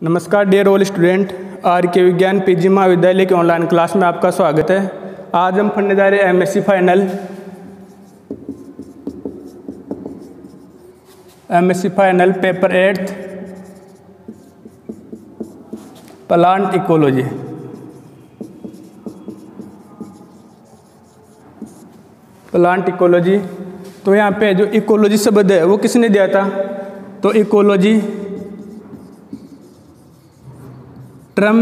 नमस्कार dear all student, are के विज्ञान पीजी महाविद्यालय के ऑनलाइन क्लास में आपका स्वागत है। आज हम पढ़ने जा रहे हैं MSc final paper 8 plant ecology. Plant ecology, तो यहाँ पे जो इकोलॉजी शब्द है वो किसने दिया था? तो ecology term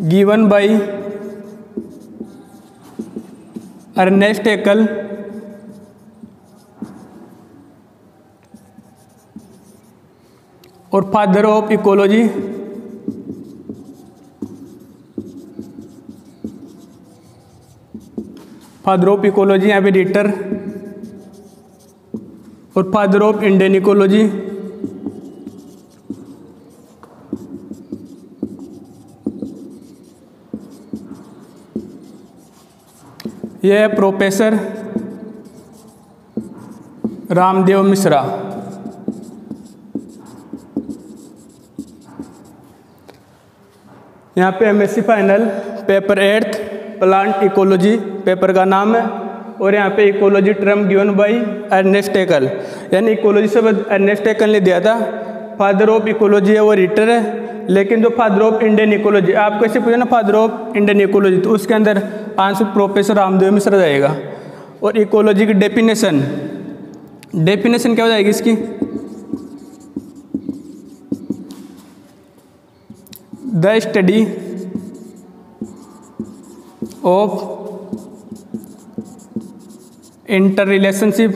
given by Ernest Haeckel और फादर ऑफ इकोलॉजी यहाँ पे रिटर और फादर ऑफ इंडियन इकोलॉजी यह है प्रोफेसर रामदेव मिश्रा। यहाँ पे MSc final paper 8 plant ecology paper का नाम है और यहाँ पे ecology term given by Ernest Haeckel, यानी इकोलॉजी शब्द अर्नेस्ट हैकेल ने दिया था। फादर ऑफ इकोलॉजी है वो रिटर है, लेकिन जो फादर ऑफ इंडियन इकोलॉजी, आपको ऐसे पूछा ना फादर ऑफ इंडियन इकोलॉजी, तो उसके अंदर आंसर प्रोफेसर रामदेव मिश्रा जाएगा। और इकोलॉजी की डेफिनेशन क्या हो जाएगी इसकी? The study of interrelationship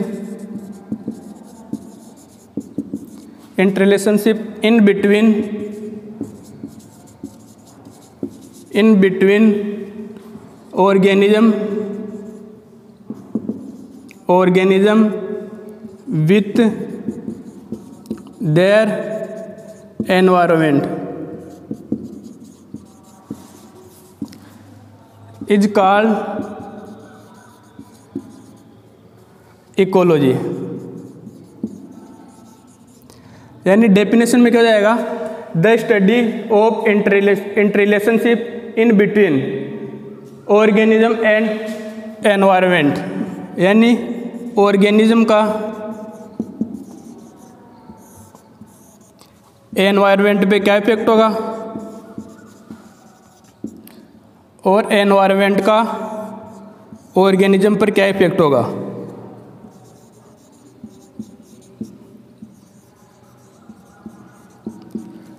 in between organism with their environment is called ecology. यानी डेफिनेशन में क्या हो जाएगा? The study of interrelationship in between organism and environment, यानी ऑर्गेनिज्म का एनवायरनमेंट पे क्या इफेक्ट होगा और एनवायरनमेंट का ऑर्गेनिज्म पर क्या इफेक्ट होगा।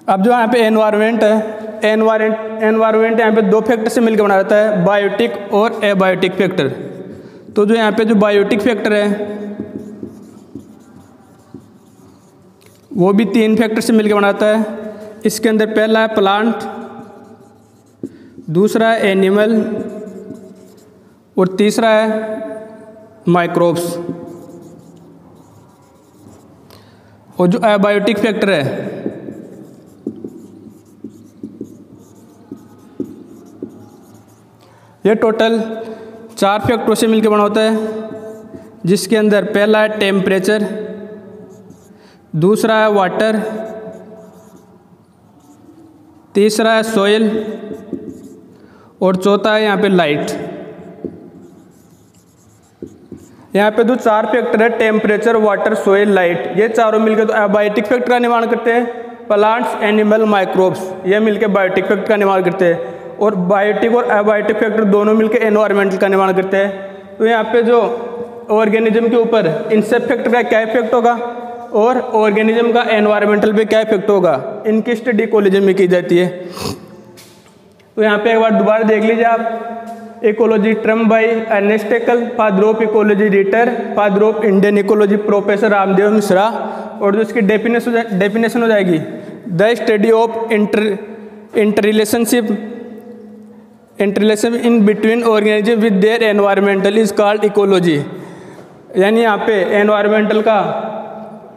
अब जो यहाँ पे एनवायरनमेंट है, एनवायरनमेंट यहाँ पे दो फैक्टर से मिलकर बना रहता है, बायोटिक और एबायोटिक फैक्टर। तो जो यहाँ पे जो बायोटिक फैक्टर है वो भी 3 फैक्टर से मिलकर बनाता है। इसके अंदर पहला है प्लांट, दूसरा है एनिमल और तीसरा है माइक्रोब्स। और जो एबायोटिक फैक्टर है ये टोटल 4 फैक्टरों से मिलकर बना होता है, जिसके अंदर पहला है टेम्परेचर, दूसरा है वाटर, तीसरा है सॉइल और चौथा है यहाँ पे लाइट। यहाँ पे जो 4 फैक्टर है टेम्परेचर, वाटर, सॉइल, लाइट, ये चारों मिलकर तो एबायोटिक फैक्टर का निर्माण करते हैं। प्लांट्स, एनिमल, माइक्रोब्स ये मिलकर बायोटिक फैक्टर का निर्माण करते हैं और बायोटिक और एबायोटिक फैक्टर दोनों मिलकर एनवायरमेंटल का निर्माण करते हैं। तो यहाँ पे जो ऑर्गेनिज्म के ऊपर इन सब फैक्टर का क्या इफेक्ट होगा और ऑर्गेनिज्म का एनवायरमेंटल पे क्या इफेक्ट होगा, इनकी स्टडी इकोलॉजी में की जाती है। तो यहाँ पे एक बार दोबारा देख लीजिए आप, ecology term by Ernest Haeckel, father of ecology Reiter, father of Indian ecology professor Ramdev Mishra. और जो इसकी डेफिनेशन हो जाएगी, the study of interrelationship in between organism with their environmental is called ecology. यानी यहाँ पे एनवायरमेंटल का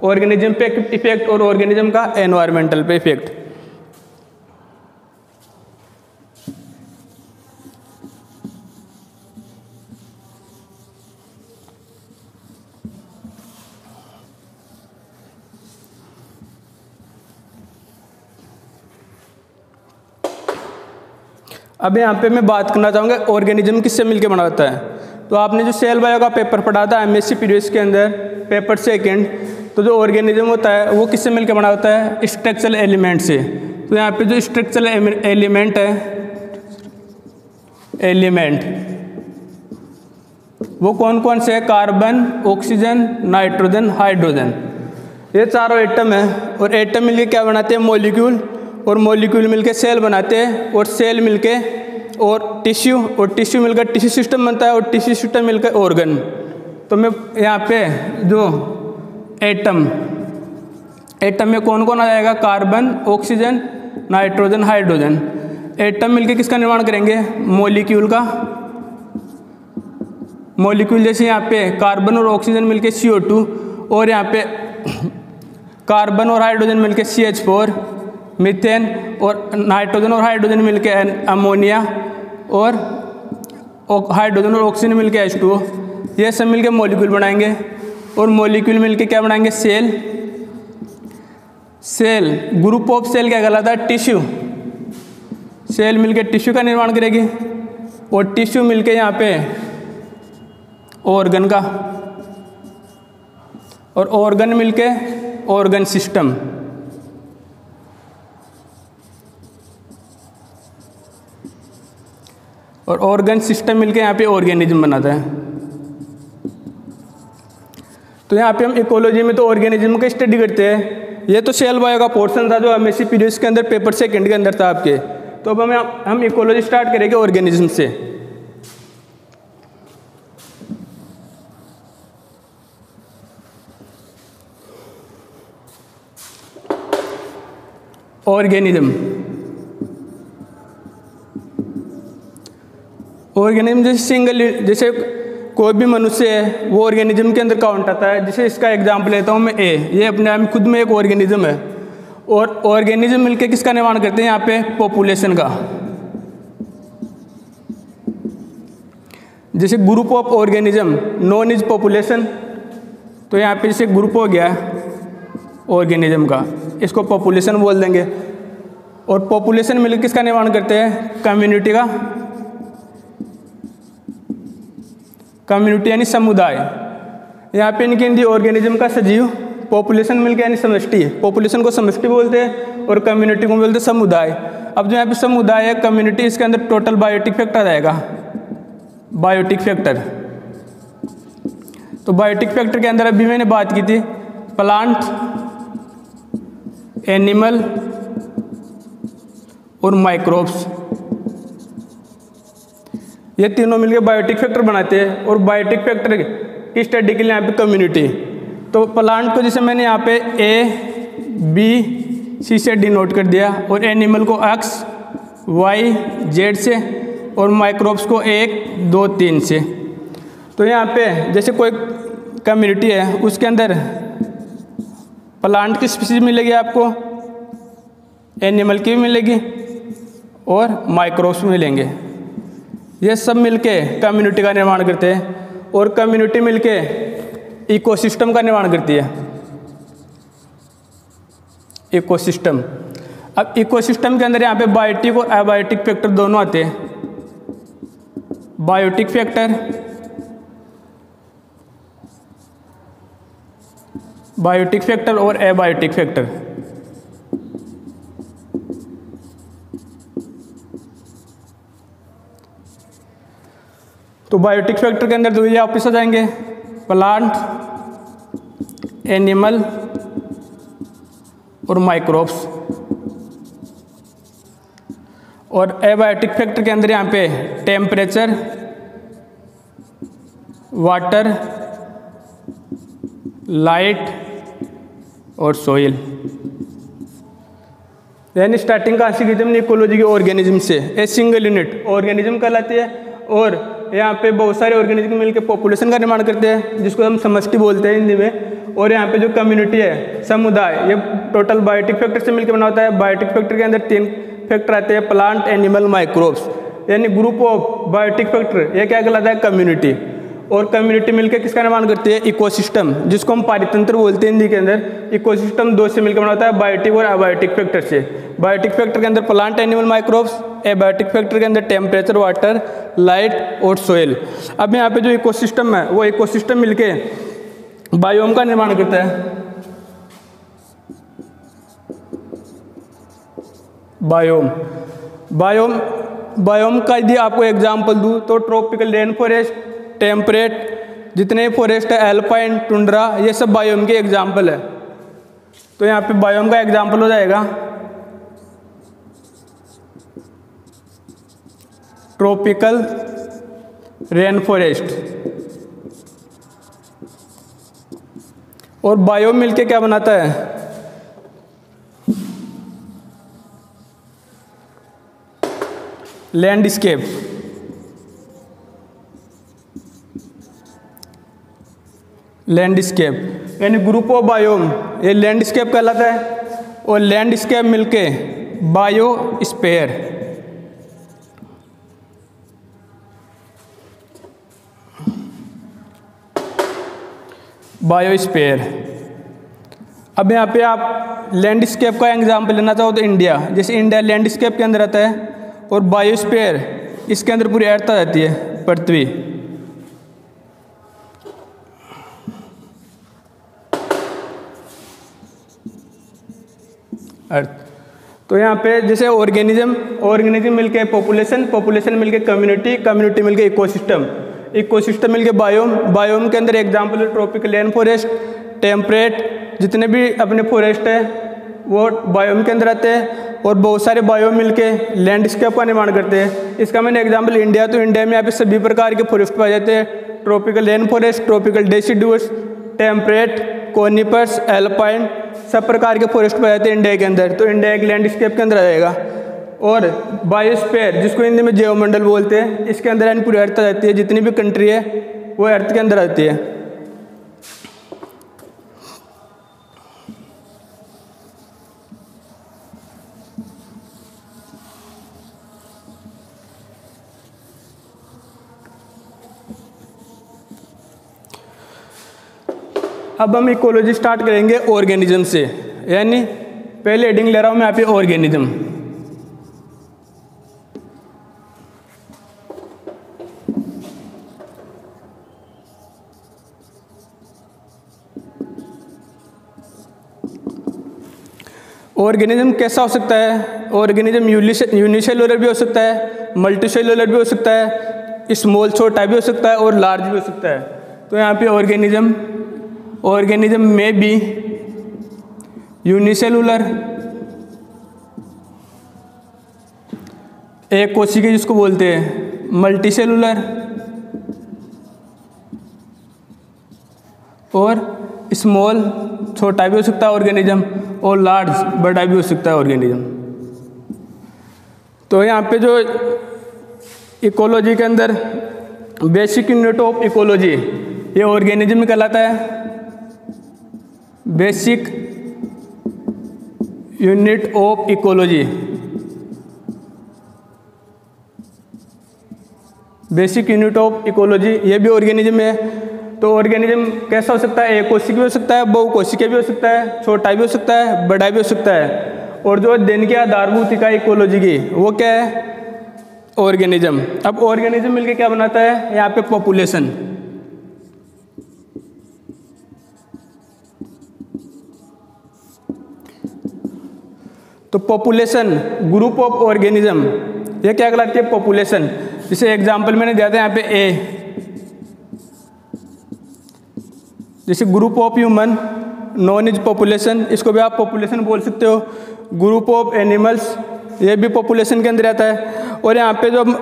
ऑर्गेनिज्म पे इफेक्ट और ऑर्गेनिज्म का एनवायरमेंटल पे इफेक्ट। अब यहाँ पे मैं बात करना चाहूँगा ऑर्गेनिज्म किससे मिलके बना होता है। तो आपने जो सेल बायो का पेपर पढ़ा था एमएससी पीडीएस के अंदर पेपर सेकंड, तो जो ऑर्गेनिज्म होता है वो किससे मिलके बना होता है, स्ट्रक्चरल एलिमेंट से। तो यहाँ पे जो स्ट्रक्चरल एलिमेंट है, एलिमेंट वो कौन कौन से है, कार्बन, ऑक्सीजन, नाइट्रोजन, हाइड्रोजन, ये चारों एटम है। और एटम मिलके क्या बनाते हैं, मॉलिक्यूल, और मॉलिक्यूल मिलके सेल बनाते हैं, और सेल मिलके और टिश्यू मिलकर टिश्यू सिस्टम बनता है, और टिश्यू सिस्टम मिलकर ऑर्गन। तो मैं यहाँ पे जो एटम में कौन कौन आ जाएगा, carbon, oxygen, nitrogen, hydrogen. Atom मिलके किसका निर्माण करेंगे, मॉलिक्यूल का। मॉलिक्यूल जैसे यहाँ पे कार्बन और ऑक्सीजन मिलके CO2, और यहाँ पे कार्बन और हाइड्रोजन मिलके CH4 मीथेन, और नाइट्रोजन और हाइड्रोजन मिलके अमोनिया, और हाइड्रोजन और ऑक्सीजन मिलके H2O। ये सब मिलके मॉलिक्यूल बनाएंगे, और मॉलिक्यूल मिलके क्या बनाएंगे, सेल। ग्रुप ऑफ सेल क्या कहलाता है, टिश्यू। सेल मिलके टिश्यू का निर्माण करेगी, और टिश्यू मिलके यहाँ पे ऑर्गन का, और ऑर्गन मिलके ऑर्गन सिस्टम। और ऑर्गन सिस्टम मिलके यहाँ पे ऑर्गेनिज्म बनाता है। तो यहाँ पे हम इकोलॉजी में तो ऑर्गेनिज्म का स्टडी करते हैं। ये तो सेल बायो का पोर्शन था जो एमएससी पीडीएस के अंदर पेपर सेकंड के अंदर था आपके। तो अब हम इकोलॉजी स्टार्ट करेंगे ऑर्गेनिज्म से। ऑर्गेनिज्म जैसे कोई भी मनुष्य है वो ऑर्गेनिज्म के अंदर काउंट आता है। जैसे इसका एग्जांपल लेता हूँ मैं ये अपने आप में खुद में एक ऑर्गेनिज्म है। और ऑर्गेनिज्म मिलके किसका निर्माण करते हैं, यहाँ पे पॉपुलेशन का। जैसे group of organism known is population, तो यहाँ पे जैसे ग्रुप हो गया ऑर्गेनिज्म का, इसको पॉपुलेशन बोल देंगे। और पॉपुलेशन मिलकर किसका निर्माण करते हैं, कम्युनिटी का। कम्युनिटी यानी समुदाय। यहाँ पे इनके हिंदी ऑर्गेनिज्म का सजीव, पॉपुलेशन मिलकर यानी समष्टि। पॉपुलेशन को समष्टि बोलते हैं और कम्युनिटी को बोलते हैं समुदाय। अब जो यहाँ पे समुदाय है, कम्युनिटी, इसके अंदर टोटल बायोटिक फैक्टर आ जाएगा, बायोटिक फैक्टर। तो बायोटिक फैक्टर के अंदर अभी मैंने बात की थी प्लांट, एनिमल और माइक्रोब्स, ये तीनों मिलकर बायोटिक फैक्टर बनाते हैं। और बायोटिक फैक्टर की स्टडी के लिए यहाँ पे कम्युनिटी। तो प्लांट को जैसे मैंने यहाँ पे A-B-C से डिनोट कर दिया, और एनिमल को X, Y, Z से, और माइक्रोब्स को 1, 2, 3 से। तो यहाँ पे जैसे कोई कम्युनिटी है, उसके अंदर प्लांट की स्पीशीज मिलेगी आपको, एनिमल की भी मिलेगी, और माइक्रोब्स मिलेंगे। ये सब मिलके कम्युनिटी का निर्माण करते हैं। और कम्युनिटी मिलके इकोसिस्टम का निर्माण करती है, इकोसिस्टम। अब इकोसिस्टम के अंदर यहाँ पे बायोटिक और एबायोटिक फैक्टर दोनों आते हैं। बायोटिक फैक्टर, बायोटिक फैक्टर और एबायोटिक फैक्टर। तो बायोटिक फैक्टर के अंदर दो ये वापस आ जाएंगे, प्लांट, एनिमल और माइक्रोब्स। और एबायोटिक फैक्टर के अंदर यहाँ पे टेम्परेचर, वाटर, लाइट और सोइल। यानी स्टार्टिंग कहाँ से की हमने इकोलॉजी के ऑर्गेनिज्म से। ए सिंगल यूनिट ऑर्गेनिज्म कहलाती है, और यहाँ पे बहुत सारे ऑर्गेनिज्म मिलकर पॉपुलेशन का निर्माण करते हैं, जिसको हम समष्टि बोलते हैं हिंदी में। और यहाँ पे जो कम्युनिटी है, समुदाय, ये टोटल बायोटिक फैक्टर से मिलकर बना होता है। बायोटिक फैक्टर के अंदर 3 फैक्टर आते हैं, प्लांट, एनिमल, माइक्रोब्स। यानी ग्रुप ऑफ बायोटिक फैक्टर, ये क्या कहलाता है, कम्युनिटी। और कम्युनिटी मिलकर किसका निर्माण करती है, इकोसिस्टम, जिसको हम पारितंत्र बोलते हैं हिंदी के अंदर। इकोसिस्टम दो से मिलकर बना होता है, बायोटिक और अबायोटिक फैक्टर से। बायोटिक फैक्टर के अंदर plant animal microbes, abiotic factor के अंदर टेम्परेचर, वाटर, लाइट और सोयल। अब यहाँ पे जो इकोसिस्टम है वो इकोसिस्टम मिलके बायोम का निर्माण करता है। बायोम का यदि आपको एग्जाम्पल दूँ तो ट्रॉपिकल रेन फॉरेस्ट, टेम्परेट, जितने फॉरेस्ट है, एल्पाइन, टुंड्रा, ये सब बायोम के एग्जाम्पल है। तो यहाँ पे बायोम का एग्जाम्पल हो जाएगा ट्रॉपिकल रेन फॉरेस्ट। और बायोम मिलके क्या बनाता है, लैंडस्केप। लैंडस्केप यानी ग्रुप ऑफ बायोम, ये लैंडस्केप कहलाता है। और लैंडस्केप मिलके बायोस्फीयर। बायोस्फीयर। अब यहाँ पे आप लैंडस्केप का एग्जाम्पल लेना चाहो तो इंडिया, जैसे इंडिया लैंडस्केप के अंदर आता है, और बायोस्फीयर इसके अंदर पूरी अर्थ आ जाती है, पृथ्वी। अर्थ। तो यहाँ पे जैसे ऑर्गेनिज्म मिलके पॉपुलेशन मिलके कम्युनिटी मिलके इकोसिस्टम मिलके बायोम के अंदर एग्जाम्पल है ट्रॉपिकल रेन फॉरेस्ट, टेम्परेट, जितने भी अपने फॉरेस्ट है वो बायोम के अंदर आते हैं। और बहुत सारे बायोम मिलके लैंडस्केप का निर्माण करते हैं। इसका मैंने एग्जाम्पल इंडिया, तो इंडिया में यहाँ पे सभी प्रकार के फॉरेस्ट पाए जाते हैं, tropical rain forest, tropical deciduous, temperate, conifers, alpine, सब प्रकार के फॉरेस्ट पाए जाते हैं इंडिया के अंदर। तो इंडिया एक लैंडस्केप के अंदर आ जाएगा। और बायोस्फीयर, जिसको हिंदी में जैवमंडल बोलते हैं, इसके अंदर यानी पूरी अर्थ आ जाती है, जितनी भी कंट्री है वो अर्थ के अंदर आती है। अब हम इकोलॉजी स्टार्ट करेंगे ऑर्गेनिज्म से, यानी पहले हेडिंग ले रहा हूं मैं यहाँ पे ऑर्गेनिज्म। ऑर्गेनिज्म कैसा हो सकता है, ऑर्गेनिज्म यूनिसेलुलर भी हो सकता है, मल्टीसेलुलर भी हो सकता है, स्मॉल छोटा भी हो सकता है और लार्ज भी हो सकता है। तो यहाँ पे ऑर्गेनिज्म में भी यूनिसेलुलर, एक कोशिका जिसको बोलते हैं, मल्टीसेलुलर और स्मॉल छोटा भी हो सकता है ऑर्गेनिज्म, और लार्ज बड़ा भी हो सकता है ऑर्गेनिज्म। तो यहाँ पे जो इकोलॉजी के अंदर बेसिक यूनिट ऑफ इकोलॉजी, ये ऑर्गेनिज्म कहलाता है। Basic unit of ecology, basic unit of ecology, ये भी ऑर्गेनिज्म है। तो ऑर्गेनिज्म कैसा हो सकता है, एक कोशिका भी हो सकता है, बहुकोशिकीय भी हो सकता है, छोटा भी हो सकता है, बड़ा भी हो सकता है। और जो दिन की आधारभूत इकाई इकोलॉजी की वो क्या है, ऑर्गेनिज्म। अब ऑर्गेनिज्म मिलके क्या बनाता है, यहाँ पे पॉपुलेशन। तो पॉपुलेशन, ग्रुप ऑफ ऑर्गेनिज्म, ये क्या कहलाती है, पॉपुलेशन। जैसे एग्जांपल मैंने दिया था यहाँ पे ए, जैसे group of human non is population, इसको भी आप पॉपुलेशन बोल सकते हो। ग्रुप ऑफ एनिमल्स, ये भी पॉपुलेशन के अंदर आता है। और यहाँ पे जो हम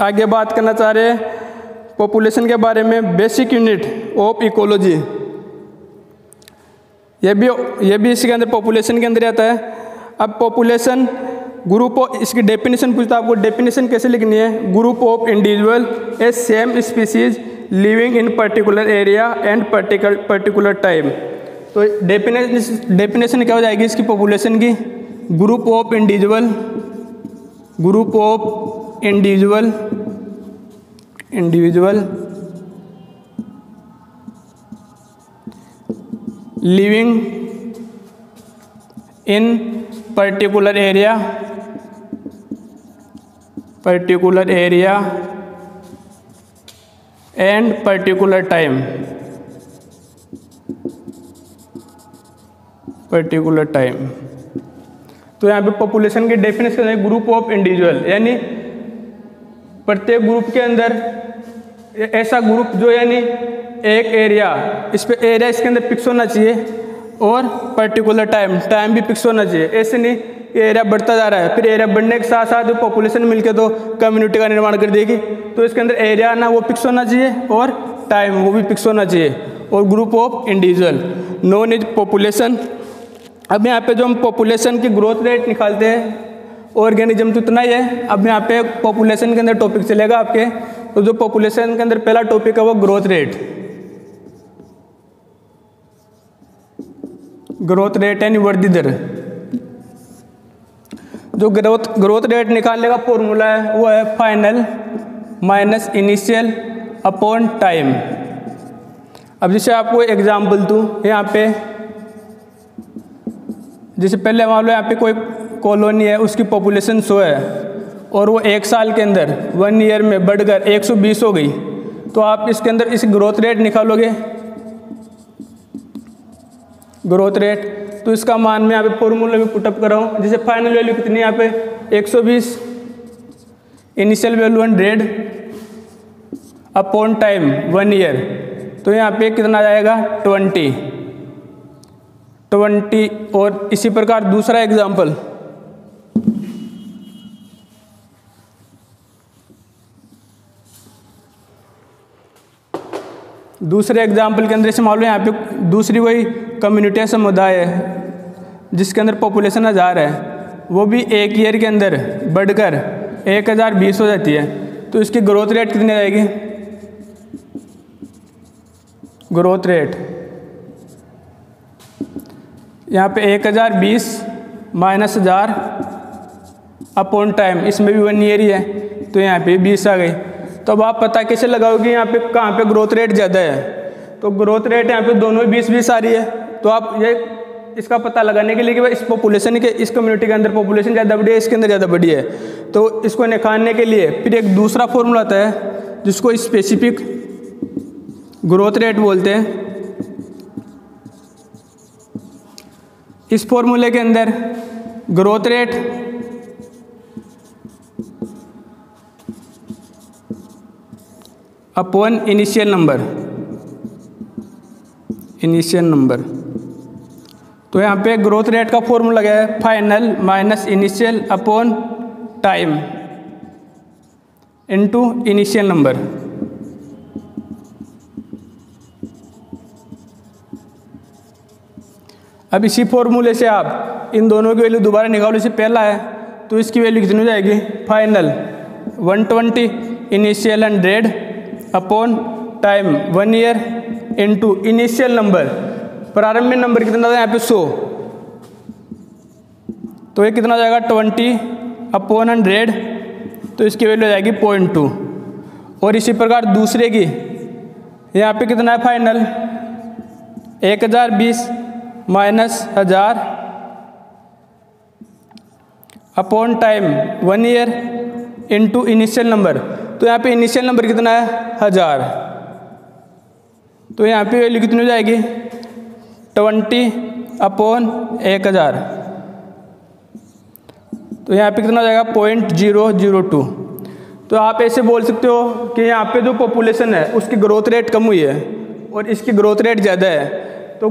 आगे बात करना चाह रहे हैं पॉपुलेशन के बारे में, बेसिक यूनिट ऑफ इकोलॉजी, ये भी इसके अंदर पॉपुलेशन के अंदर आता है। अब पॉपुलेशन ग्रुप ऑफ, इसकी डेफिनेशन पूछता है आपको, डेफिनेशन कैसे लिखनी है, group of individual A same species living in particular area and particular time. तो डेफिनेशन क्या हो जाएगी इसकी पॉपुलेशन की, group of individual living in particular area and particular time, तो यहाँ पे पॉपुलेशन की डेफिनेशन है ग्रुप ऑफ इंडिविजुअल, यानी प्रत्येक ग्रुप के अंदर ऐसा ग्रुप जो यानी एक एरिया, इस पे एरिया इसके अंदर फिक्स होना चाहिए और पर्टिकुलर टाइम भी फिक्स होना चाहिए। ऐसे नहीं एरिया बढ़ता जा रहा है, फिर एरिया बढ़ने के साथ साथ पॉपुलेशन मिलके तो कम्युनिटी का निर्माण कर देगी। तो इसके अंदर एरिया ना वो फिक्स होना चाहिए और टाइम वो भी फिक्स होना चाहिए। और group of individual known as population. अब यहाँ पे जो हम पॉपुलेशन की ग्रोथ रेट निकालते हैं, ऑर्गेनिज्म तो इतना ही है। अब यहाँ पे पॉपुलेशन के अंदर टॉपिक चलेगा आपके, तो जो पॉपुलेशन के अंदर पहला टॉपिक है वो ग्रोथ रेट यानी वृद्धि दर। जो ग्रोथ रेट निकालने का फॉर्मूला है वो है final minus initial upon time. अब जैसे आपको एग्जाम्पल दूँ, यहाँ पे जैसे पहले मान लो यहाँ पे कोई कॉलोनी है, उसकी पॉपुलेशन 100 है और वो 1 साल के अंदर 1 ईयर में बढ़कर 120 हो गई, तो आप इसके अंदर इस ग्रोथ रेट निकालोगे, ग्रोथ रेट। तो इसका मान मैं यहाँ पे फॉर्मूला में पुटअप कर रहा हूँ। जैसे फाइनल वैल्यू कितनी है यहाँ पे 120, initial value 100 upon time 1 year, तो यहाँ पे कितना आ जाएगा 20। और इसी प्रकार दूसरा एग्जाम्पल, दूसरे एग्जाम्पल के अंदर से मान लो यहाँ पे दूसरी कोई कम्युनिटी समुदाय है जिसके अंदर पॉपुलेशन 1000 है, वो भी 1 ईयर के अंदर बढ़कर 1020 हो जाती है, तो इसकी ग्रोथ रेट कितनी आएगी? ग्रोथ रेट यहाँ पे 1020 माइनस 1000 अपॉन टाइम, इसमें भी 1 ईयर ही है, तो यहाँ पे 20 आ गई। तो अब आप पता कैसे लगाओगे यहाँ पे कहाँ पे ग्रोथ रेट ज़्यादा है? तो ग्रोथ रेट यहाँ पे दोनों 20-20 आ रही है, तो आप ये इसका पता लगाने के लिए कि भाई इस पॉपुलेशन के इस कम्युनिटी के अंदर पॉपुलेशन ज़्यादा बढ़ी है, इसके अंदर ज़्यादा बढ़ी है, तो इसको निकालने के लिए फिर एक दूसरा फॉर्मूला आता है जिसको स्पेसिफिक ग्रोथ रेट बोलते हैं। इस फॉर्मूले के अंदर growth rate upon initial number, तो यहाँ पे ग्रोथ रेट का फॉर्मूला क्या है? Final minus initial upon time into initial number. अब इसी फॉर्मूले से आप इन दोनों की वैल्यू दोबारा निकालो। इसे पहला है तो इसकी वैल्यू कितनी हो जाएगी? Final 120 initial 100 upon time 1 year into initial number, प्रारंभिक नंबर कितना था यहाँ पे 100, तो ये कितना हो जाएगा 20 अपॉन 100, तो इसकी वैल्यू हो जाएगी 0.2। और इसी प्रकार दूसरे की यहाँ पे कितना है? Final 1020 minus 1000 upon time 1 year into initial number, तो यहाँ पे इनिशियल नंबर कितना है? 1000, तो यहाँ पे वैल्यू कितनी हो जाएगी? 20 अपॉन 1000, तो यहाँ पे कितना हो जाएगा? 0.002। तो आप ऐसे बोल सकते हो कि यहाँ पे जो पॉपुलेशन है उसकी ग्रोथ रेट कम हुई है और इसकी ग्रोथ रेट ज़्यादा है, तो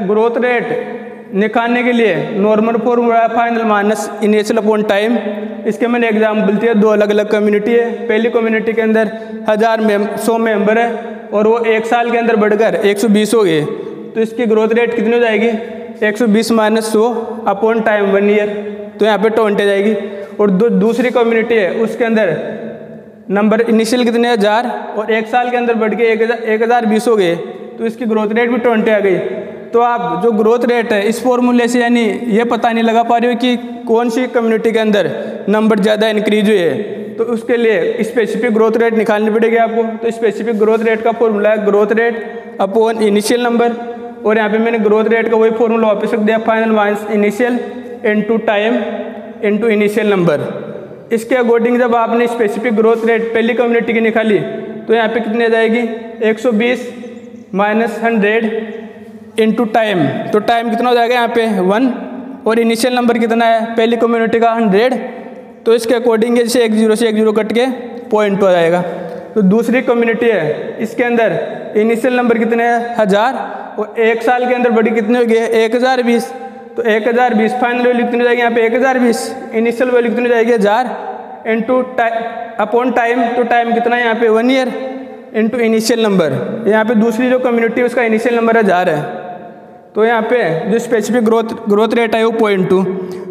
ग्रोथ रेट निकालने के लिए normal formula final minus initial upon time. इसके मैंने एग्जाम्पल दिया, 2 अलग अलग कम्युनिटी है। पहली कम्युनिटी के अंदर 100 मेंबर है और वो 1 साल के अंदर बढ़कर 120 हो गए, तो इसकी ग्रोथ रेट कितनी हो जाएगी? 120 माइनस 100 अपॉन टाइम 1 ईयर, तो यहाँ पे 20 जाएगी। और दूसरी कम्युनिटी है उसके अंदर नंबर इनिशियल कितने 1000 और 1 साल के अंदर बढ़ के 1020 हो गए, तो इसकी ग्रोथ रेट भी 20 आ गई। तो आप जो ग्रोथ रेट है इस फॉर्मूले से यानी ये पता नहीं लगा पा रहे हो कि कौन सी कम्युनिटी के अंदर नंबर ज़्यादा इंक्रीज हुए है, तो उसके लिए स्पेसिफिक ग्रोथ रेट निकालनी पड़ेगी आपको। तो स्पेसिफिक ग्रोथ रेट का फॉर्मूला है growth rate upon initial number. और यहाँ पे मैंने ग्रोथ रेट का वही फॉर्मूला वापस रख दिया, final minus initial into time into initial number. इसके अकॉर्डिंग जब आपने स्पेसिफिक ग्रोथ रेट पहली कम्युनिटी की निकाली तो यहाँ पे कितनी आ जाएगी 120 माइनस 100 इनटू टाइम, तो टाइम कितना हो जाएगा यहाँ पे 1 और इनिशियल नंबर कितना है पहली कम्युनिटी का 100, तो इसके अकॉर्डिंग जैसे 10 से 10 कट के 0.2 आ जाएगा। तो दूसरी कम्युनिटी है इसके अंदर इनिशियल नंबर कितने हैं 1000 और 1 साल के अंदर बड़ी कितनी होगी 1020, तो 1020 फाइनल वैल्यू कितनी हो जाएगी यहाँ पे 1020, इनिशियल वैल्यू कितनी हो जाएगी 1000 इंटू अपॉन टाइम, तो टाइम कितना है यहाँ पे 1 ईयर इंटू इनिशियल नंबर। यहाँ पे दूसरी जो कम्युनिटी है उसका इनिशियल नंबर 1000 है, तो यहाँ पे जो स्पेसिफिक ग्रोथ रेट है वो 0.2,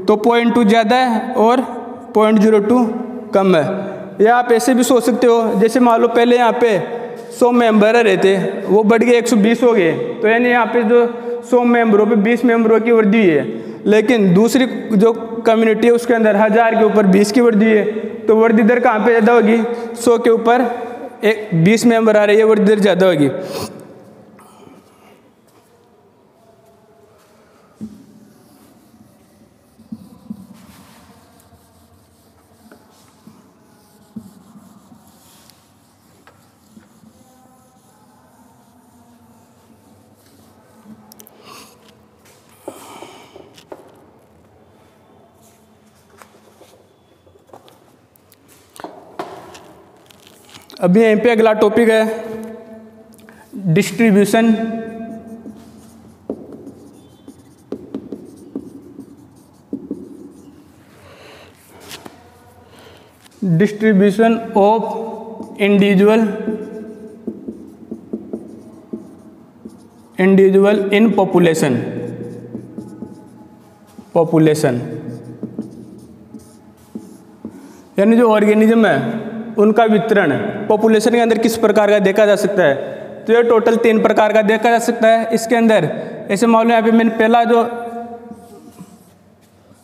तो 0.2 ज़्यादा है और 0.02 कम है। या आप ऐसे भी सोच सकते हो जैसे मान लो पहले यहाँ पे 100 मेंबर रहते वो बढ़ गए 120 हो गए, तो यानी यहाँ पे जो 100 मेंबरों पे 20 मेंबरों की वृद्धि हुई है, लेकिन दूसरी जो कम्युनिटी है उसके अंदर 1000 के ऊपर 20 की वृद्धि है, तो वृद्धि दर कहाँ पे ज़्यादा होगी 100 के ऊपर 20 मेंबर आ रही है, वृद्धि दर ज़्यादा होगी। अभी यहीं पे अगला टॉपिक है distribution of individual in population यानी जो ऑर्गेनिज्म है उनका वितरण पॉपुलेशन के अंदर किस प्रकार का देखा जा सकता है। तो ये टोटल 3 प्रकार का देखा जा सकता है। इसके अंदर ऐसे मान लो यहाँ पे मैंने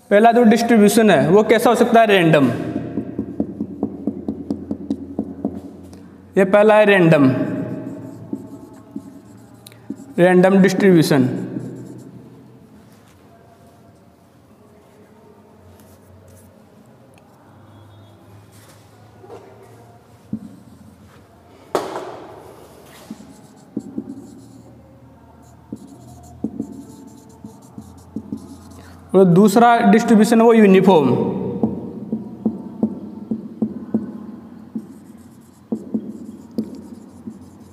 पहला जो डिस्ट्रीब्यूशन है वो कैसा हो सकता है रैंडम, ये पहला है रैंडम डिस्ट्रीब्यूशन। और दूसरा डिस्ट्रीब्यूशन है वो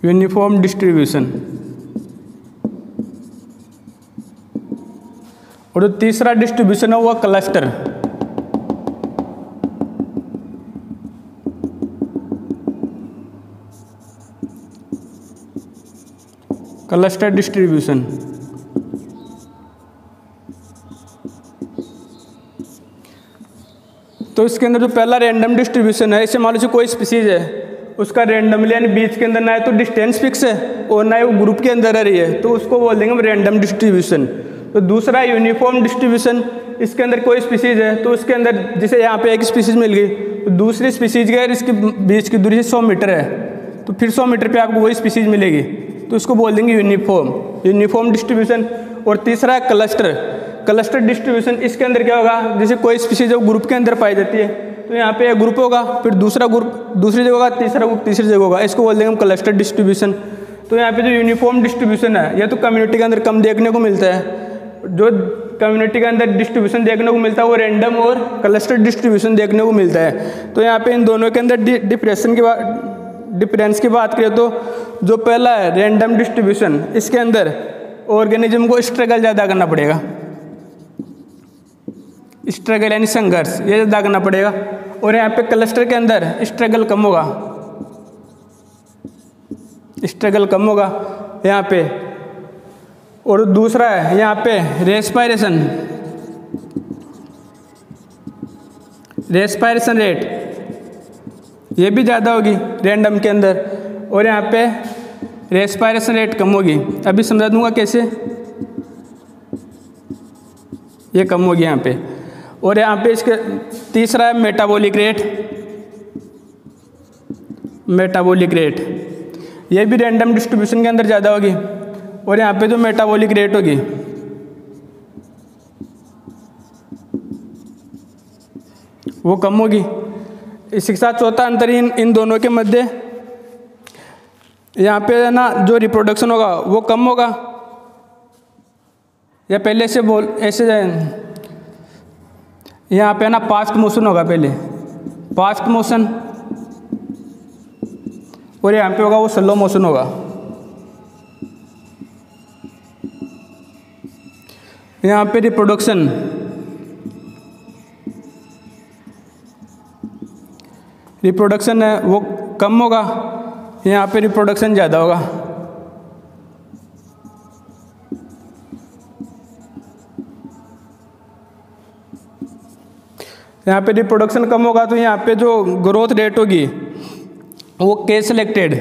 यूनिफॉर्म डिस्ट्रीब्यूशन। और जो तीसरा डिस्ट्रीब्यूशन है वो क्लस्टर डिस्ट्रीब्यूशन। तो इसके अंदर जो पहला रैंडम डिस्ट्रीब्यूशन है, इसे मान लीजिए कोई स्पीसीज है उसका रैंडमली यानी बीच के अंदर ना है तो डिस्टेंस फिक्स है और ना ही वो ग्रुप के अंदर रह रही है, तो उसको बोल देंगे हम रैंडम डिस्ट्रीब्यूशन। तो दूसरा यूनिफॉर्म डिस्ट्रीब्यूशन, इसके अंदर कोई स्पीसीज है तो उसके अंदर जैसे यहाँ पे एक स्पीसीज मिल गई तो दूसरी स्पीसीज के इसके बीच की दूरी 100 मीटर है, तो फिर 100 मीटर पे आपको वही स्पीसीज मिलेगी, तो उसको बोल देंगे यूनिफॉर्म डिस्ट्रीब्यूशन। और तीसरा है क्लस्टर डिस्ट्रीब्यूशन। इसके अंदर क्या होगा, जैसे कोई स्पीसीज जब ग्रुप के अंदर पाई जाती है तो यहाँ पे एक ग्रुप होगा, फिर दूसरा ग्रुप दूसरी जगह होगा, तीसरा ग्रुप तीसरी जगह होगा, इसको बोल देंगे हम क्लस्टर डिस्ट्रीब्यूशन। तो यहाँ पे जो यूनिफॉर्म डिस्ट्रीब्यूशन है यह तो कम्युनिटी के अंदर कम देखने को मिलता है, जो कम्युनिटी के अंदर डिस्ट्रीब्यूशन देखने को मिलता है वो रैंडम और क्लस्टर डिस्ट्रीब्यूशन देखने को मिलता है। तो यहाँ पे इन दोनों के अंदर डिफरेंस की बात करें तो जो पहला है रैंडम डिस्ट्रीब्यूशन, इसके अंदर ऑर्गेनिज्म को स्ट्रगल ज़्यादा करना पड़ेगा, स्ट्रगल यानी संघर्ष ये ज़्यादा करना पड़ेगा। और यहाँ पे क्लस्टर के अंदर स्ट्रगल कम होगा यहाँ पे। और दूसरा है यहाँ पे रेस्पायरेशन रेट, ये भी ज़्यादा होगी रैंडम के अंदर, और यहाँ पे रेस्पायरेशन रेट कम होगी। अभी समझा दूंगा कैसे, ये कम होगी यहाँ पे। और यहाँ पे इसके तीसरा है मेटाबॉलिक रेट, ये भी रैंडम डिस्ट्रीब्यूशन के अंदर ज़्यादा होगी। और यहाँ पे जो मेटाबॉलिक रेट होगी वो कम होगी। इसी के साथ चौथा अंतर इन दोनों के मध्य, यहाँ पे है ना जो रिप्रोडक्शन होगा वो कम होगा, या पहले से ऐसे यहाँ पे है ना पास्ट मोशन होगा, पहले पास्ट मोशन, और यहाँ पे होगा वो स्लो मोशन होगा। यहाँ पे रिप्रोडक्शन है वो कम होगा, यहाँ पे रिप्रोडक्शन ज़्यादा होगा। यहाँ पे रिप्रोडक्शन कम होगा तो यहाँ पे जो ग्रोथ रेट होगी वो केस सिलेक्टेड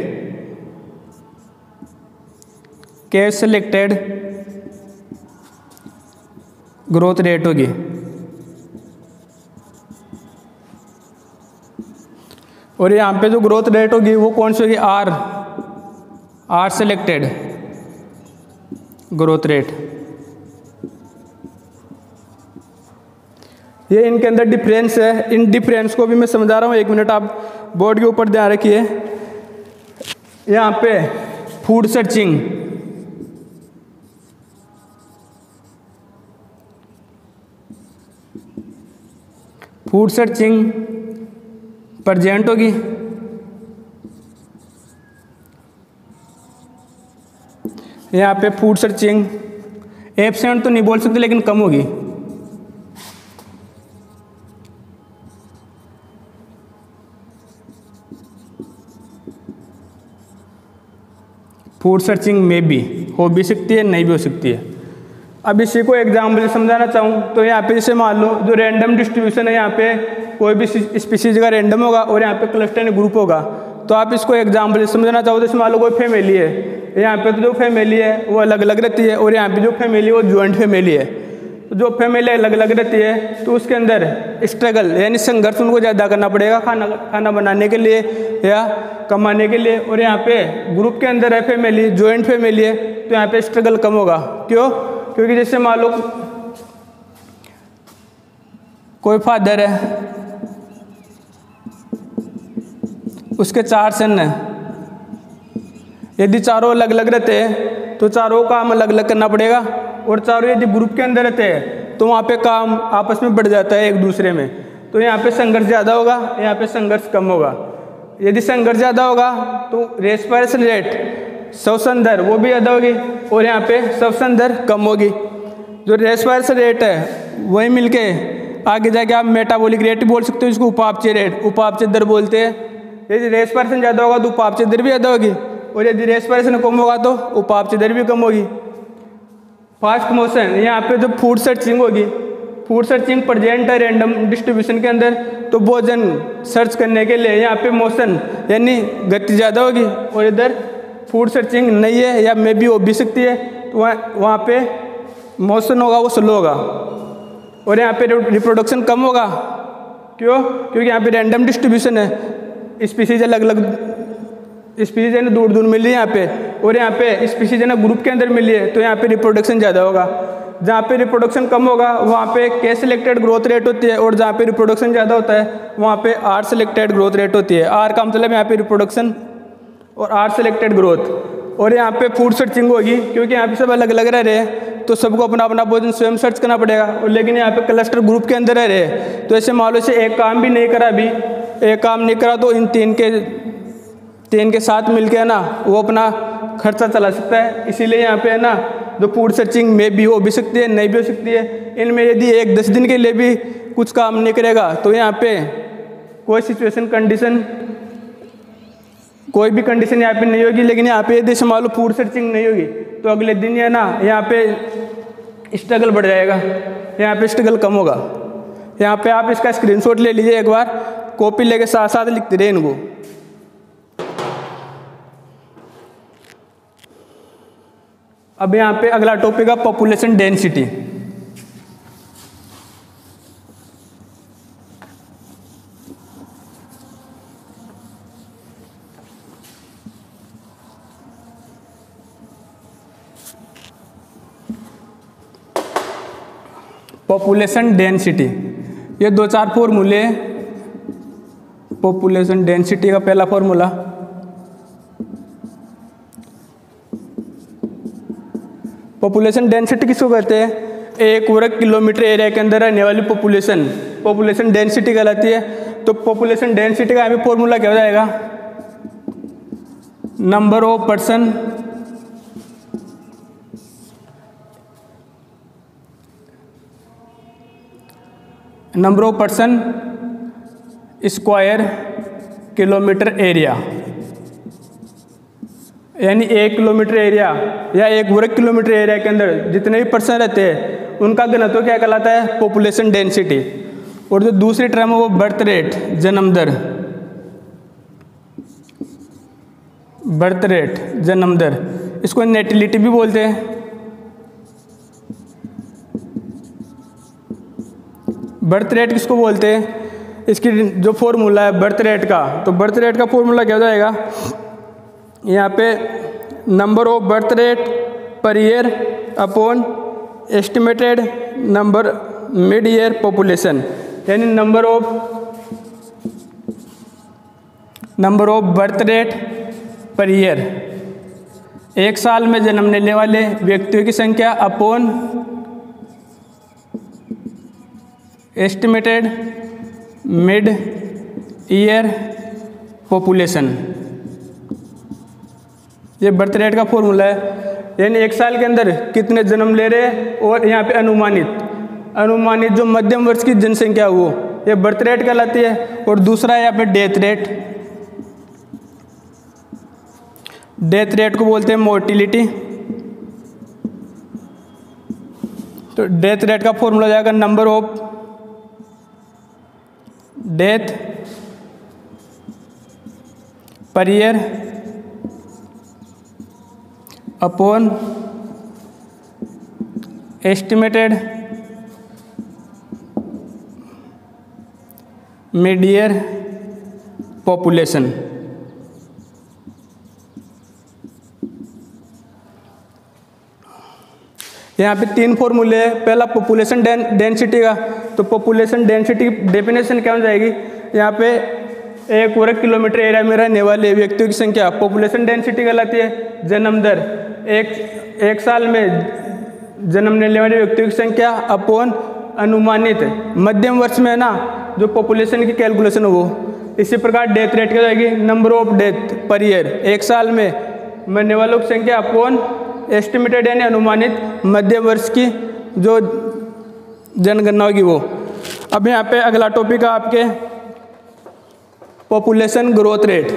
ग्रोथ रेट होगी। और यहाँ पे जो ग्रोथ रेट होगी वो कौन सी होगी, आर सिलेक्टेड ग्रोथ रेट। ये इनके अंदर डिफरेंस है। इन डिफरेंस को भी मैं समझा रहा हूँ, 1 मिनट आप बोर्ड के ऊपर ध्यान रखिए। यहाँ पे फूड सर्चिंग प्रेजेंट होगी, यहाँ पे फूड सर्चिंग एब्सेंट तो नहीं बोल सकते लेकिन कम होगी। फूड सर्चिंग में भी हो भी सकती है, नहीं भी हो सकती है। अब इसी को एग्जाम्पल समझाना चाहूँ तो यहाँ पे जैसे मान लो जो रैंडम डिस्ट्रीब्यूशन है, यहाँ पे कोई भी स्पीशीज का रैंडम होगा और यहाँ पे क्लस्टर एंड ग्रुप होगा। तो आप इसको एग्जाम्पल समझाना चाहो तो जैसे मान लो कोई फैमिली है, यहाँ पे तो जो फैमिली है वो अलग अलग रहती है, और यहाँ पे जो फैमिली है वो ज्वाइंट फैमिली है। तो जो फैमिली अलग अलग रहती है तो उसके अंदर स्ट्रगल यानी संघर्ष उनको ज़्यादा करना पड़ेगा खाना बनाने के लिए या कमाने के लिए। और यहाँ पे ग्रुप के अंदर है फैमिली, ज्वाइंट फैमिली है, तो यहाँ पे स्ट्रगल कम होगा। क्यों? क्योंकि जैसे मान लो कोई फादर है, उसके 4 सन हैं, यदि चारों अलग अलग रहते हैं तो चारों काम अलग अलग करना पड़ेगा, और चारों यदि ग्रुप के अंदर रहते हैं तो वहाँ पे काम आपस में बढ़ जाता है एक दूसरे में। तो यहाँ पे संघर्ष ज़्यादा होगा, यहाँ पे संघर्ष कम होगा। यदि संघर्ष ज़्यादा होगा तो रेस्पिरेशन रेट श्वसन दर वो भी ज़्यादा होगी, और यहाँ पे श्वसन दर कम होगी। जो रेस्पिरेशन रेट है वही मिलके आगे जाके आप मेटाबॉलिक रेट बोल सकते हो, इसको उपापचय दर बोलते हैं। यदि रेस्पिरेशन ज़्यादा होगा तो उपापचय दर भी ज़्यादा होगी, और यदि रेस्पिरेशन कम होगा तो उपापचय दर भी कम होगी। फास्ट मोशन, यहाँ पे जो फूड सर्चिंग होगी, फूड सर्चिंग प्रेजेंट है रैंडम डिस्ट्रीब्यूशन के अंदर, तो भोजन सर्च करने के लिए यहाँ पे मोशन यानी गति ज़्यादा होगी, और इधर फूड सर्चिंग नहीं है या मे भी हो भी सकती है, तो वहाँ पे मोशन होगा वो स्लो होगा। और यहाँ पे रिप्रोडक्शन कम होगा। क्यों? क्योंकि यहाँ पे रैंडम डिस्ट्रीब्यूशन है, स्पीसीज अलग अलग स्पीसीज है ना दूर दूर मिल रही है यहाँ पे, और यहाँ पे स्पीसीज है ना ग्रुप के अंदर मिल रही है, तो यहाँ पे रिप्रोडक्शन ज़्यादा होगा। जहाँ पे रिप्रोडक्शन कम होगा वहाँ पे के सिलेक्टेड ग्रोथ रेट होती है, और जहाँ पे रिप्रोडक्शन ज़्यादा होता है वहाँ पे आर सिलेक्टेड ग्रोथ रेट होती है। आर का मतलब यहाँ पे रिप्रोडक्शन और आर सिलेक्टेड ग्रोथ। और यहाँ पे फूड सर्चिंग होगी, क्योंकि यहाँ पे सब अलग अलग रह रहे हैं तो सबको अपना अपना भोजन स्वयं सर्च करना पड़ेगा। और लेकिन यहाँ पे क्लस्टर ग्रुप के अंदर रह रहे हैं, तो ऐसे मान लो से एक काम भी नहीं करा, अभी एक काम नहीं करा तो इन तीन के साथ मिलके है ना वो अपना खर्चा चला सकता है। इसीलिए यहाँ पे है ना जो फूड सर्चिंग में भी हो भी सकती है, नहीं भी हो सकती है। इनमें यदि 10 दिन के लिए भी कुछ काम नहीं करेगा तो यहाँ पे कोई सिचुएशन कंडीशन कोई भी कंडीशन यहाँ पे नहीं होगी। लेकिन यहाँ पे यदि मान लो फूड सर्चिंग नहीं होगी तो अगले दिन है ना यहाँ पे स्ट्रगल बढ़ जाएगा, यहाँ पे स्ट्रगल कम होगा। यहाँ पे आप इसका स्क्रीनशॉट ले लीजिए एक बार, कॉपी लेके साथ साथ लिखते रहे इनको। अब यहाँ पे अगला टॉपिक है पॉपुलेशन डेंसिटी। Population density. ये 2-4 फॉर्मूले। पॉपुलेशन डेंसिटी का पहला फॉर्मूला, पॉपुलेशन डेंसिटी किसको कहते हैं? 1 वर्ग किलोमीटर एरिया के अंदर रहने वाली पॉपुलेशन डेंसिटी कहलाती है। तो पॉपुलेशन डेंसिटी का हमें फॉर्मूला क्या हो जाएगा? Number of person square kilometre area, यानी 1 किलोमीटर एरिया या 1 वर्ग किलोमीटर एरिया के अंदर जितने भी पर्सन रहते हैं उनका घनत्व क्या कहलाता है? Population density. और जो दूसरी टर्म है वो बर्थ रेट, जन्म दर। बर्थ रेट, जन्म दर, इसको नेटिलिटी भी बोलते हैं। बर्थ रेट किसको बोलते हैं? इसकी जो फॉर्मूला है बर्थ रेट का, तो बर्थ रेट का फॉर्मूला क्या हो जाएगा? यहाँ पे number of birth rate per year upon estimated number mid year population, यानी number of birth rate per year, 1 साल में जन्म लेने वाले व्यक्तियों की संख्या upon estimated mid year population. ये बर्थ रेट का फॉर्मूला है, यानी 1 साल के अंदर कितने जन्म ले रहे हैं, और यहाँ पे अनुमानित जो मध्यम वर्ष की जनसंख्या वो ये बर्थ रेट कहलाती है। और दूसरा है यहाँ पे डेथ रेट। डेथ रेट को बोलते हैं मोर्टिलिटी। तो डेथ रेट का फॉर्मूला जाएगा नंबर ऑफ डेथ पर year upon estimated mid year population. यहाँ पे 3 फॉर्मूले हैं। पहला पॉपुलेशन डेंसिटी का, तो पॉपुलेशन डेंसिटी की डेफिनेशन क्या हो जाएगी? यहाँ पे 1 वर्ग किलोमीटर एरिया में रहने वाले व्यक्तियों की संख्या पॉपुलेशन डेंसिटी कहलाती है। जन्म दर, एक साल में जन्म लेने वाले व्यक्तियों की संख्या अपॉन अनुमानित मध्यम वर्ष में है ना जो पॉपुलेशन की कैलकुलेशन हो वो। इसी प्रकार डेथ रेट क्या जाएगी? नंबर ऑफ डेथ पर ईयर, 1 साल में मरने वालों की संख्या अपॉन एस्टिमेटेड यानी अनुमानित मध्यम वर्ष की जो जनगणना होगी वो। अब यहाँ पे अगला टॉपिक है आपके population growth rate.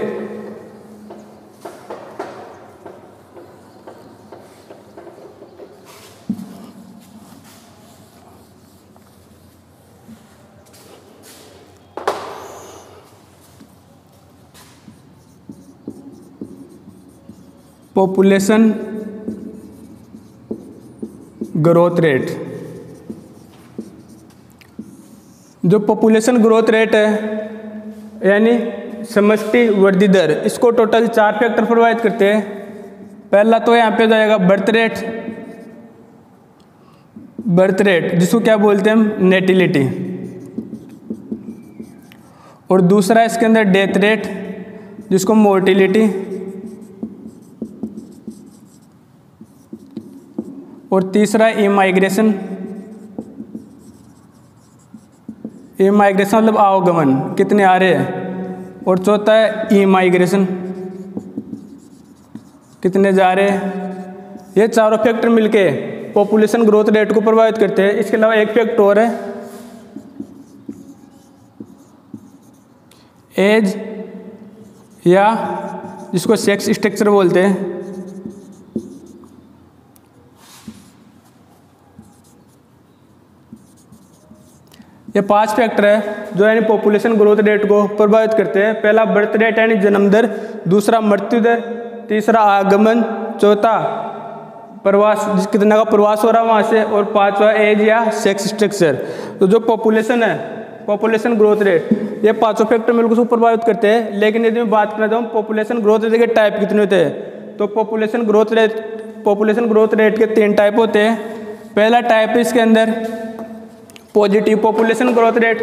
Population growth rate, जो पॉपुलेशन ग्रोथ रेट है यानी समष्टि वृद्धि दर, इसको टोटल 4 फैक्टर प्रभावित करते हैं। पहला तो यहाँ पे जाएगा बर्थ रेट जिसको क्या बोलते हैं हम? नेटिलिटी। और दूसरा इसके अंदर डेथ रेट जिसको मोर्टिलिटी। और तीसरा इमाइग्रेशन। इमाइग्रेशन मतलब आवागमन, कितने आ रहे हैं। और चौथा है इमाइग्रेशन, कितने जा रहे हैं। ये चारों फैक्टर मिलके पॉपुलेशन ग्रोथ रेट को प्रभावित करते हैं। इसके अलावा एक फैक्टर और है एज या जिसको सेक्स स्ट्रक्चर बोलते हैं। ये 5 फैक्टर है जो यानी पॉपुलेशन ग्रोथ रेट को प्रभावित करते हैं। पहला बर्थ रेट यानी जन्म दर, दूसरा मृत्यु दर, तीसरा आगमन, चौथा प्रवास कितना का प्रवास हो रहा है वहाँ से, और 5वां एज या सेक्स स्ट्रक्चर। तो जो पॉपुलेशन है, पॉपुलेशन ग्रोथ रेट, ये 5 फैक्टर मिलकर उसको प्रभावित करते हैं। लेकिन यदि मैं बात करना चाहूँ पॉपुलेशन ग्रोथ रेट के टाइप कितने होते हैं, तो पॉपुलेशन ग्रोथ रेट के 3 टाइप होते हैं। पहला टाइप है इसके अंदर positive population growth rate,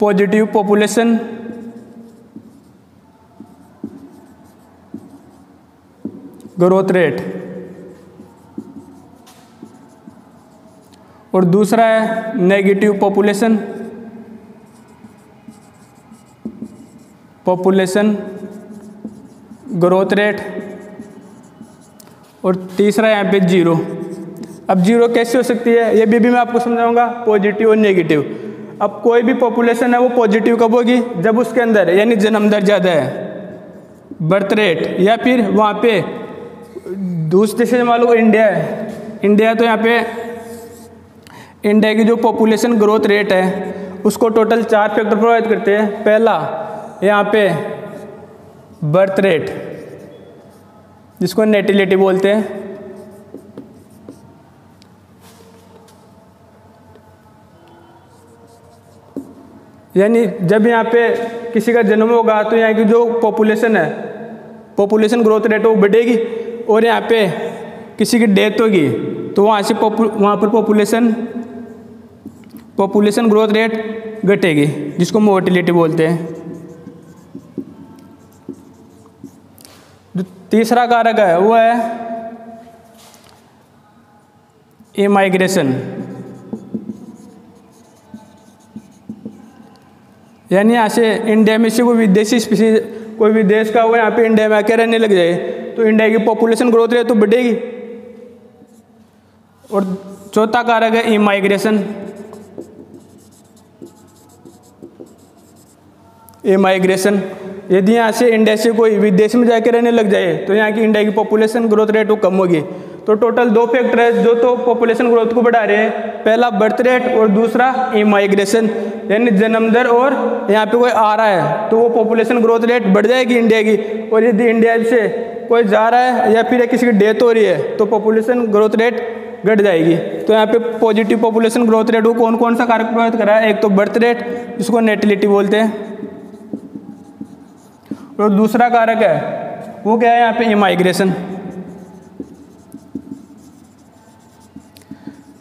positive population growth rate, और दूसरा है नेगेटिव पॉपुलेशन ग्रोथ रेट, और तीसरा यहाँ पे जीरो। अब जीरो कैसे हो सकती है ये भी मैं आपको समझाऊंगा, पॉजिटिव और नेगेटिव। अब कोई भी पॉपुलेशन है वो पॉजिटिव कब होगी, जब उसके अंदर यानी जन्म दर ज़्यादा है, बर्थ रेट, या फिर वहाँ पे दूसरे से मान लो इंडिया है, इंडिया है तो यहाँ पे इंडिया की जो पॉपुलेशन ग्रोथ रेट है उसको टोटल 4 फैक्टर प्रोवाइड करते हैं। पहला यहाँ पे बर्थ रेट जिसको नेटिलिटी बोलते हैं, यानी जब यहाँ पे किसी का जन्म होगा तो यहाँ की जो पॉपुलेशन है, पॉपुलेशन ग्रोथ रेट वो बढ़ेगी, और यहाँ पे किसी की डेथ होगी तो वहाँ से वहाँ पर पॉपुलेशन ग्रोथ रेट घटेगी जिसको मोर्टिलिटी बोलते हैं। जो तीसरा कारक है वो है इमाइग्रेशन, यानी यहाँ से इंडिया में से कोई विदेशी स्पीसीज, कोई विदेश का वो यहाँ पे इंडिया में आके रहने लग जाए तो इंडिया की पॉपुलेशन ग्रोथ रेट तो बढ़ेगी। और चौथा कारक है इमाइग्रेशन, यदि यहाँ से इंडिया से कोई विदेश में जाके रहने लग जाए तो यहाँ की इंडिया की पॉपुलेशन ग्रोथ रेट वो कम होगी। तो टोटल 2 फैक्टर है जो तो पॉपुलेशन ग्रोथ को बढ़ा रहे हैं, पहला बर्थ रेट और दूसरा इमाइग्रेशन, यानी जन्म दर, और यहाँ पे कोई आ रहा है तो वो पॉपुलेशन ग्रोथ रेट बढ़ जाएगी इंडिया की, और यदि इंडिया से कोई जा रहा है या फिर किसी की डेथ हो रही है तो पॉपुलेशन ग्रोथ रेट घट जाएगी। तो यहाँ पे पॉजिटिव पॉपुलेशन ग्रोथ रेट वो कौन कौन सा कारक प्रभावित कर रहा है, एक तो बर्थ रेट जिसको नेटिलिटी बोलते हैं, और दूसरा कारक है वो क्या है यहाँ पे इमाइग्रेशन।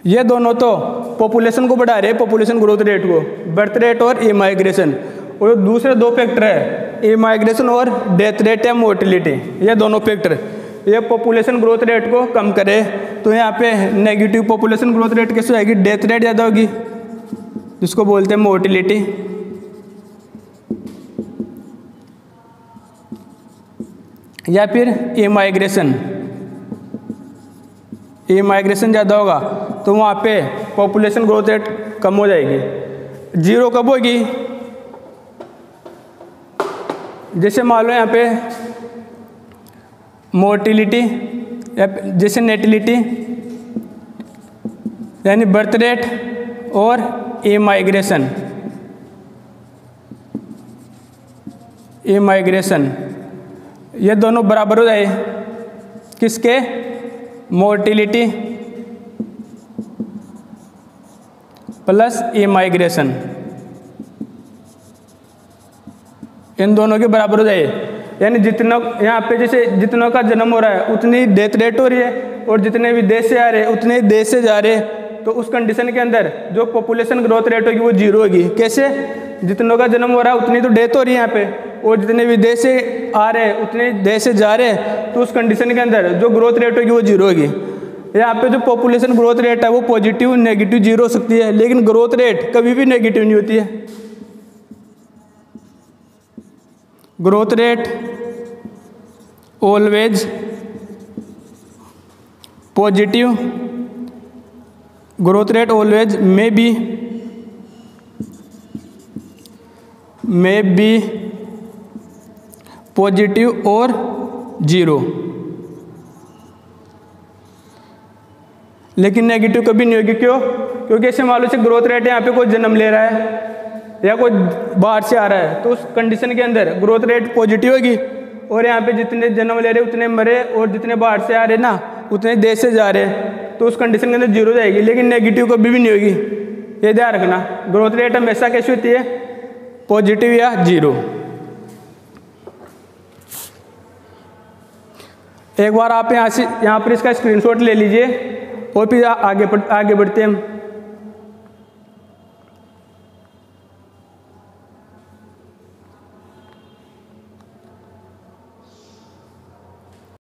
ये दोनों तो पॉपुलेशन को बढ़ा रहे हैं, पॉपुलेशन ग्रोथ रेट को, बर्थ रेट और इमाइग्रेशन, और दूसरे 2 फैक्टर है इमाइग्रेशन और डेथ रेट या मोर्टिलिटी, ये दोनों फैक्टर ये पॉपुलेशन ग्रोथ रेट को कम करे। तो यहाँ पे नेगेटिव पॉपुलेशन ग्रोथ रेट कैसे आएगी, डेथ रेट ज़्यादा होगी जिसको बोलते हैं मोर्टिलिटी, या फिर इमाइग्रेशन ज़्यादा होगा तो वहाँ पे पॉपुलेशन ग्रोथ रेट कम हो जाएगी। जीरो कब होगी, जैसे मान लो यहाँ पे मोर्टिलिटी या जैसे नेटिलिटी यानी बर्थ रेट और इमाइग्रेशन ये दोनों बराबर हो जाए किसके, मोर्टिलिटी प्लस इमाइग्रेशन, इन दोनों के बराबर हो जाए। यानी जितना यहाँ पे जैसे जितनों का जन्म हो रहा है उतनी डेथ रेट हो रही है, और जितने विदेश से आ रहे हैं उतने देश से जा रहे हैं, तो उस कंडीशन के अंदर जो पॉपुलेशन ग्रोथ रेट होगी वो जीरो होगी। कैसे, जितनों का जन्म हो रहा है उतनी तो डेथ हो रही है यहाँ पे, और जितने विदेश से आ रहे हैं उतने देश से जा रहे हैं, तो उस कंडीशन के अंदर जो ग्रोथ रेट होगी वो जीरो होगी। यहाँ पे जो पॉपुलेशन ग्रोथ रेट है वो पॉजिटिव नेगेटिव जीरो हो सकती है, लेकिन ग्रोथ रेट कभी भी नेगेटिव नहीं होती है। Growth rate always positive, growth rate always may be positive और जीरो, लेकिन नेगेटिव कभी नहीं होगी। क्यों, क्योंकि ऐसे मान लो से ग्रोथ रेट यहाँ पे कोई जन्म ले रहा है या कोई बाहर से आ रहा है, तो उस कंडीशन के अंदर ग्रोथ रेट पॉजिटिव होगी, और यहाँ पे जितने जन्म ले रहे उतने मरे, और जितने बाहर से आ रहे ना उतने देश से जा रहे हैं, तो उस कंडीशन के अंदर जीरो हो जाएगी। लेकिन नेगेटिव कभी भी नहीं होगी, ये ध्यान रखना। ग्रोथ रेट हमेशा कैसी होती है, पॉजिटिव या जीरो। एक बार आप यहाँ पर इसका स्क्रीनशॉट ले लीजिए और फिर आगे बढ़ते हैं हम।